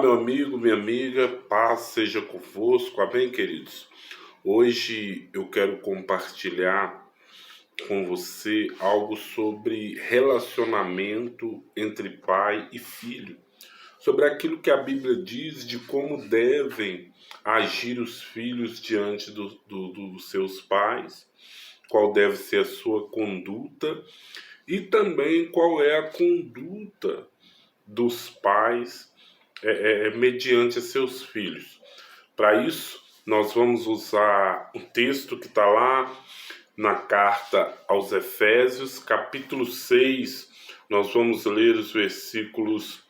meu amigo, minha amiga, paz seja convosco, amém, queridos? Hoje eu quero compartilhar com você algo sobre relacionamento entre pai e filho, sobre aquilo que a Bíblia diz de como devem agir os filhos diante dos seus pais, qual deve ser a sua conduta e também qual é a conduta dos pais mediante seus filhos. Para isso, nós vamos usar um texto que está lá na carta aos Efésios, capítulo 6. Nós vamos ler os versículos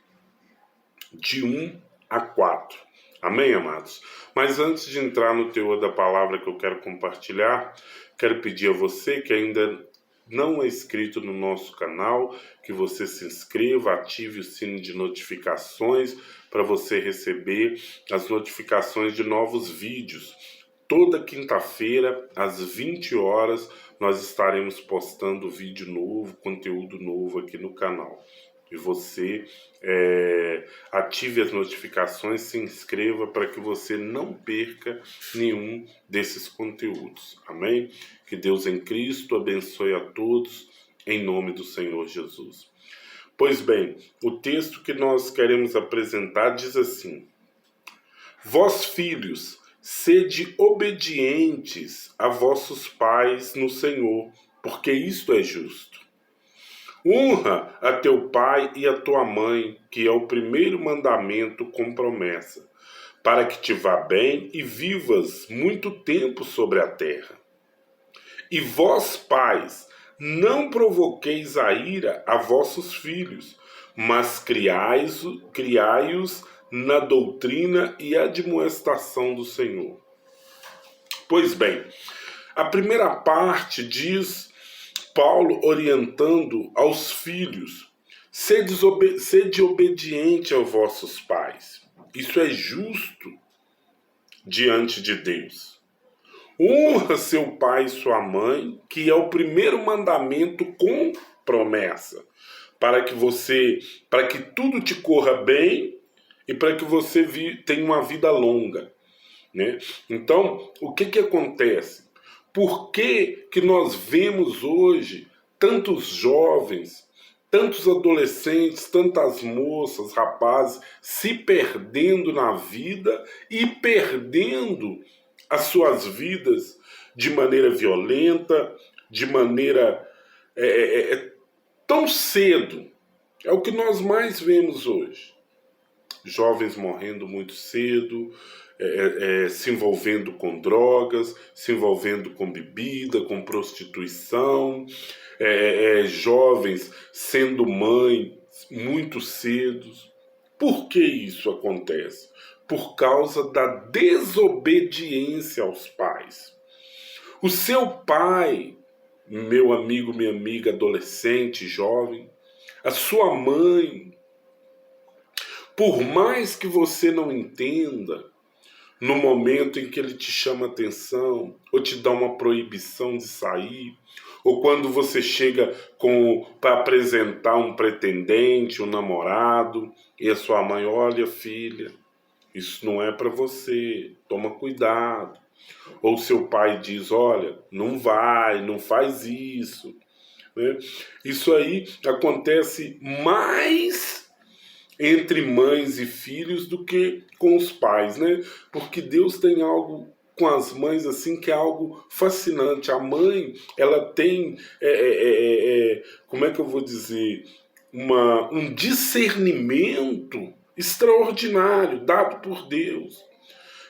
de 1 a 4. Amém, amados? Mas antes de entrar no teor da palavra que eu quero compartilhar, quero pedir a você que ainda não é inscrito no nosso canal, que você se inscreva, ative o sino de notificações para você receber as notificações de novos vídeos. Toda quinta-feira, às 20 horas, nós estaremos postando vídeo novo, conteúdo novo aqui no canal. E você ative as notificações, se inscreva para que você não perca nenhum desses conteúdos. Amém? Que Deus em Cristo abençoe a todos, em nome do Senhor Jesus. Pois bem, o texto que nós queremos apresentar diz assim: Vós, filhos, sede obedientes a vossos pais no Senhor, porque isto é justo. Honra a teu pai e a tua mãe, que é o primeiro mandamento com promessa, para que te vá bem e vivas muito tempo sobre a terra. E vós, pais, não provoqueis a ira a vossos filhos, mas criai-os na doutrina e admoestação do Senhor. Pois bem, a primeira parte diz Paulo orientando aos filhos: sede obediente aos vossos pais. Isso é justo diante de Deus. Honra seu pai e sua mãe, que é o primeiro mandamento com promessa, para que tudo te corra bem e para que você tenha uma vida longa, né? Então, o que acontece? Por que nós vemos hoje tantos jovens, tantos adolescentes, tantas moças, rapazes se perdendo na vida e perdendo as suas vidas de maneira violenta, de maneira tão cedo? É o que nós mais vemos hoje. Jovens morrendo muito cedo, se envolvendo com drogas, se envolvendo com bebida, com prostituição, jovens sendo mãe muito cedo. Por que isso acontece? Por causa da desobediência aos pais. O seu pai, meu amigo, minha amiga, adolescente, jovem, a sua mãe, por mais que você não entenda, no momento em que ele te chama atenção, ou te dá uma proibição de sair, ou quando você chega para apresentar um pretendente, um namorado, e a sua mãe: olha, filha, isso não é para você, toma cuidado. Ou seu pai diz: olha, não vai, não faz isso, né? Isso aí acontece mais entre mães e filhos do que com os pais, né? Porque Deus tem algo com as mães assim que é algo fascinante. A mãe, ela tem, como é que eu vou dizer, um discernimento extraordinário dado por Deus.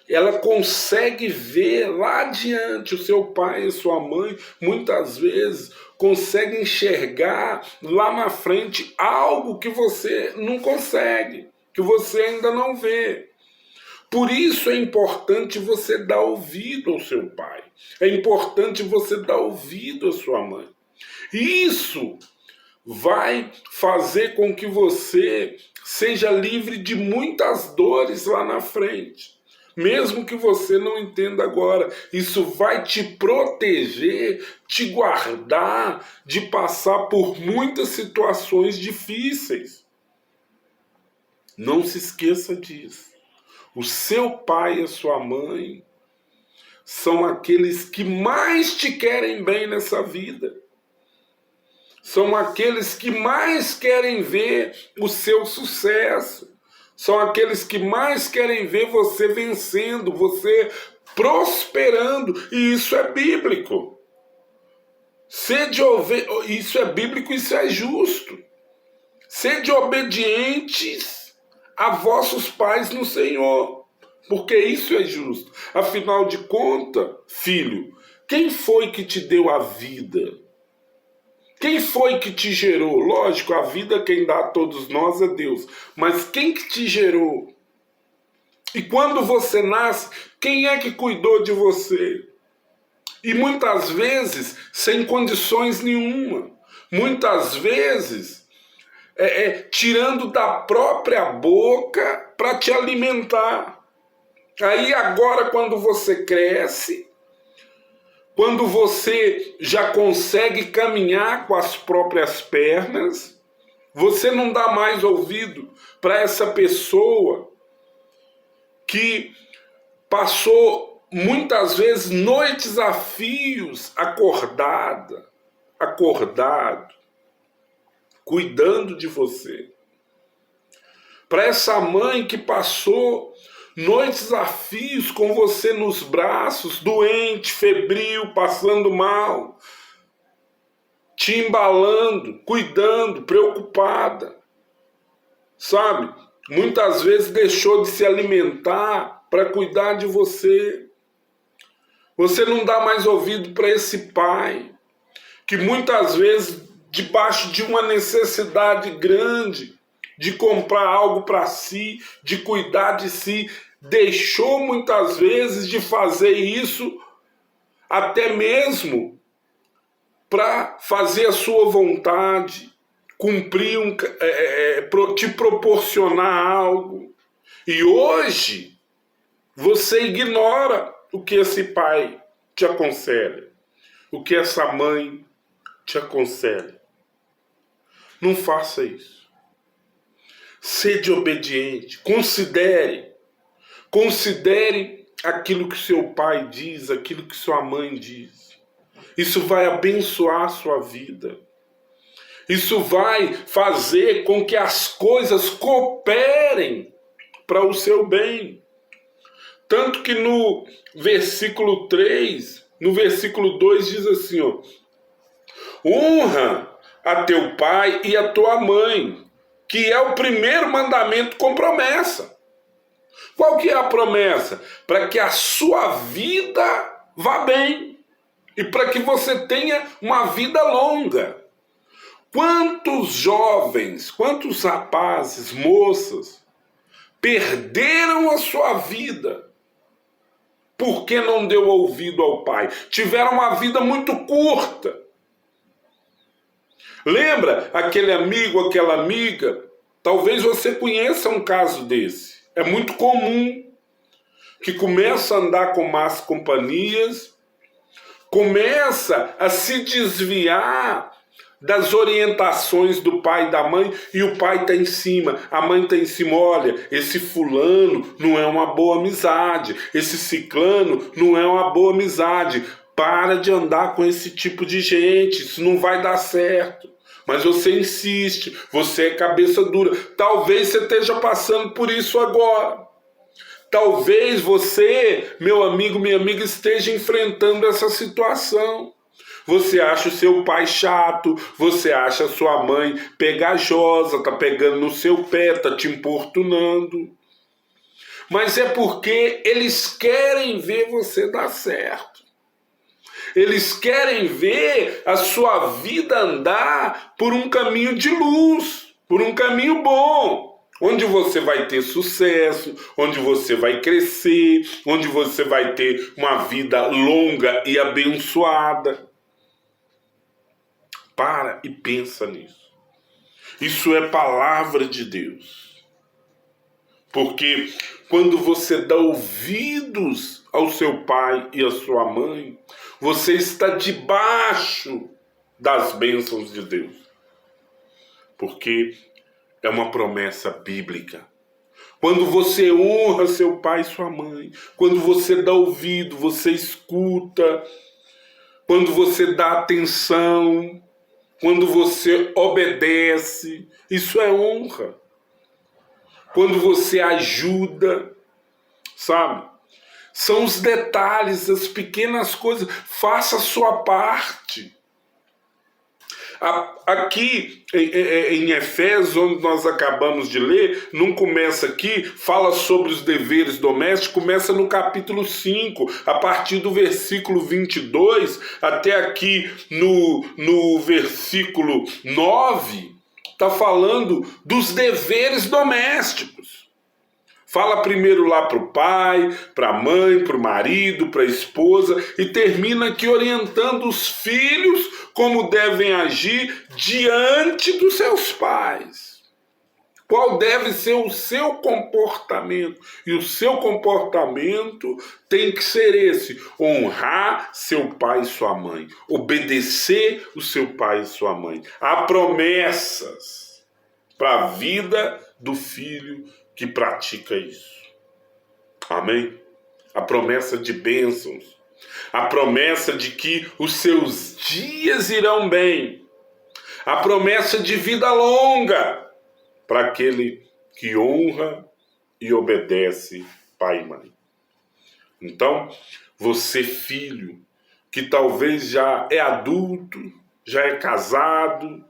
Ela consegue ver lá adiante. O seu pai e sua mãe muitas vezes conseguem enxergar lá na frente algo que você não consegue, que você ainda não vê. Por isso é importante você dar ouvido ao seu pai, é importante você dar ouvido à sua mãe. Isso vai fazer com que você seja livre de muitas dores lá na frente. Mesmo que você não entenda agora, isso vai te proteger, te guardar de passar por muitas situações difíceis. Não se esqueça disso. O seu pai e a sua mãe são aqueles que mais te querem bem nessa vida. São aqueles que mais querem ver o seu sucesso. São aqueles que mais querem ver você vencendo, você prosperando. E isso é bíblico. Isso é bíblico, isso é justo. Sede obedientes a vossos pais no Senhor, porque isso é justo. Afinal de contas, filho, quem foi que te deu a vida? Quem foi que te gerou? Lógico, a vida quem dá a todos nós é Deus. Mas quem que te gerou? E quando você nasce, quem é que cuidou de você? E muitas vezes sem condições nenhuma. Muitas vezes tirando da própria boca para te alimentar. Aí agora quando você cresce, quando você já consegue caminhar com as próprias pernas, você não dá mais ouvido para essa pessoa que passou muitas vezes noites a fios, acordado, cuidando de você. Para essa mãe que passou noites a fios com você nos braços, doente, febril, passando mal, te embalando, cuidando, preocupada. Sabe? Muitas vezes deixou de se alimentar para cuidar de você. Você não dá mais ouvido para esse pai, que muitas vezes, debaixo de uma necessidade grande, de comprar algo para si, de cuidar de si, deixou muitas vezes de fazer isso, até mesmo para fazer a sua vontade, cumprir, te proporcionar algo. E hoje, você ignora o que esse pai te aconselha, o que essa mãe te aconselha. Não faça isso. Sede obediente, considere aquilo que seu pai diz, aquilo que sua mãe diz. Isso vai abençoar a sua vida. Isso vai fazer com que as coisas cooperem para o seu bem. Tanto que no versículo 3, no versículo 2 diz assim, ó: honra a teu pai e a tua mãe, que é o primeiro mandamento com promessa. Qual que é a promessa? Para que a sua vida vá bem e para que você tenha uma vida longa. Quantos jovens, quantos rapazes, moças perderam a sua vida porque não deu ouvido ao pai? Tiveram uma vida muito curta. Lembra aquele amigo, aquela amiga? Talvez você conheça um caso desse. É muito comum que começa a andar com más companhias, começa a se desviar das orientações do pai e da mãe, e o pai está em cima, a mãe está em cima. Olha, esse fulano não é uma boa amizade, esse ciclano não é uma boa amizade. Para de andar com esse tipo de gente, isso não vai dar certo. Mas você insiste, você é cabeça dura. Talvez você esteja passando por isso agora. Talvez você, meu amigo, minha amiga, esteja enfrentando essa situação. Você acha o seu pai chato, você acha a sua mãe pegajosa, tá pegando no seu pé, tá te importunando. Mas é porque eles querem ver você dar certo. Eles querem ver a sua vida andar por um caminho de luz, por um caminho bom, onde você vai ter sucesso, onde você vai crescer, onde você vai ter uma vida longa e abençoada. Para e pensa nisso. Isso é palavra de Deus. Porque quando você dá ouvidos ao seu pai e à sua mãe, você está debaixo das bênçãos de Deus. Porque é uma promessa bíblica. Quando você honra seu pai e sua mãe, quando você dá ouvido, você escuta, quando você dá atenção, quando você obedece, isso é honra. Quando você ajuda, sabe? São os detalhes, as pequenas coisas. Faça a sua parte. Aqui em Efésios, onde nós acabamos de ler, não começa aqui, fala sobre os deveres domésticos, começa no capítulo 5, a partir do versículo 22, até aqui no versículo 9, está falando dos deveres domésticos. Fala primeiro lá para o pai, para a mãe, para o marido, para a esposa, e termina aqui orientando os filhos como devem agir diante dos seus pais. Qual deve ser o seu comportamento? E o seu comportamento tem que ser esse: honrar seu pai e sua mãe, obedecer o seu pai e sua mãe. Há promessas para a vida do filho que pratica isso. Amém? A promessa de bênçãos, a promessa de que os seus dias irão bem, a promessa de vida longa para aquele que honra e obedece pai e mãe. Então, você filho, que talvez já é adulto, já é casado,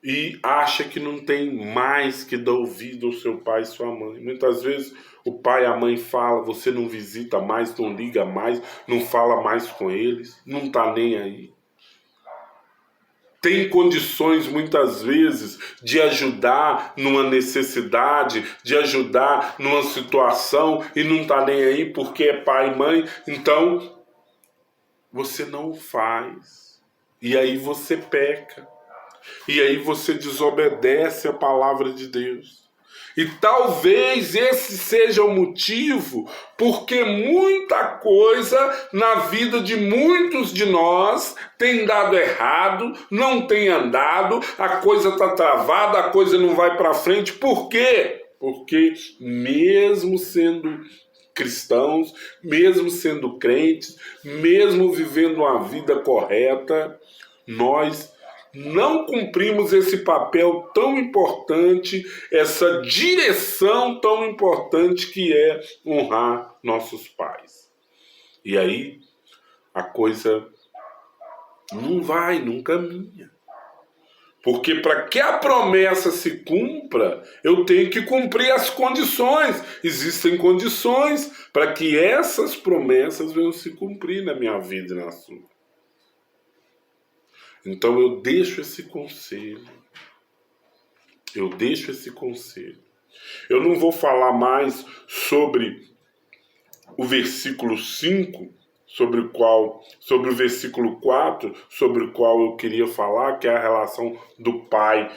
e acha que não tem mais que dar ouvido ao seu pai e sua mãe. Muitas vezes o pai e a mãe falam, você não visita mais, não liga mais, não fala mais com eles, não está nem aí. Tem condições muitas vezes de ajudar numa necessidade, de ajudar numa situação e não está nem aí porque é pai e mãe. Então você não o faz. E aí você peca. E aí você desobedece a palavra de Deus. E talvez esse seja o motivo porque muita coisa na vida de muitos de nós tem dado errado, não tem andado, a coisa está travada, a coisa não vai para frente. Por quê? Porque mesmo sendo cristãos, mesmo sendo crentes, mesmo vivendo uma vida correta, nós não cumprimos esse papel tão importante, essa direção tão importante que é honrar nossos pais. E aí a coisa não caminha. Porque para que a promessa se cumpra, eu tenho que cumprir as condições. Existem condições para que essas promessas venham se cumprir na minha vida e na sua. Então eu deixo esse conselho. Eu não vou falar mais sobre o versículo 5, sobre o versículo 4, sobre o qual eu queria falar, que é a relação do pai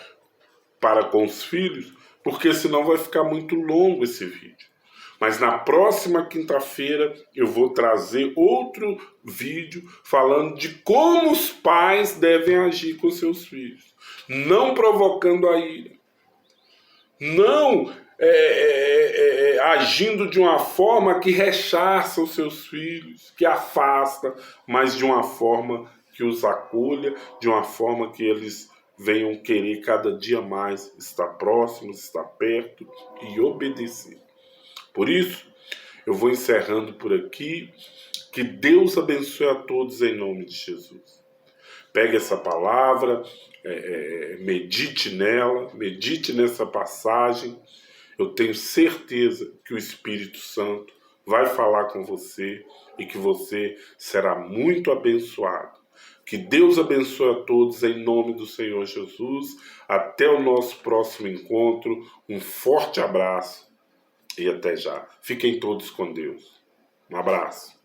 para com os filhos, porque senão vai ficar muito longo esse vídeo. Mas na próxima quinta-feira eu vou trazer outro vídeo falando de como os pais devem agir com seus filhos. Não provocando a ira. Não agindo de uma forma que rechaça os seus filhos, que afasta, mas de uma forma que os acolha, de uma forma que eles venham querer cada dia mais estar próximos, estar perto e obedecer. Por isso, eu vou encerrando por aqui. Que Deus abençoe a todos em nome de Jesus. Pegue essa palavra, medite nela, medite nessa passagem. Eu tenho certeza que o Espírito Santo vai falar com você e que você será muito abençoado. Que Deus abençoe a todos em nome do Senhor Jesus. Até o nosso próximo encontro. Um forte abraço. E até já. Fiquem todos com Deus. Um abraço.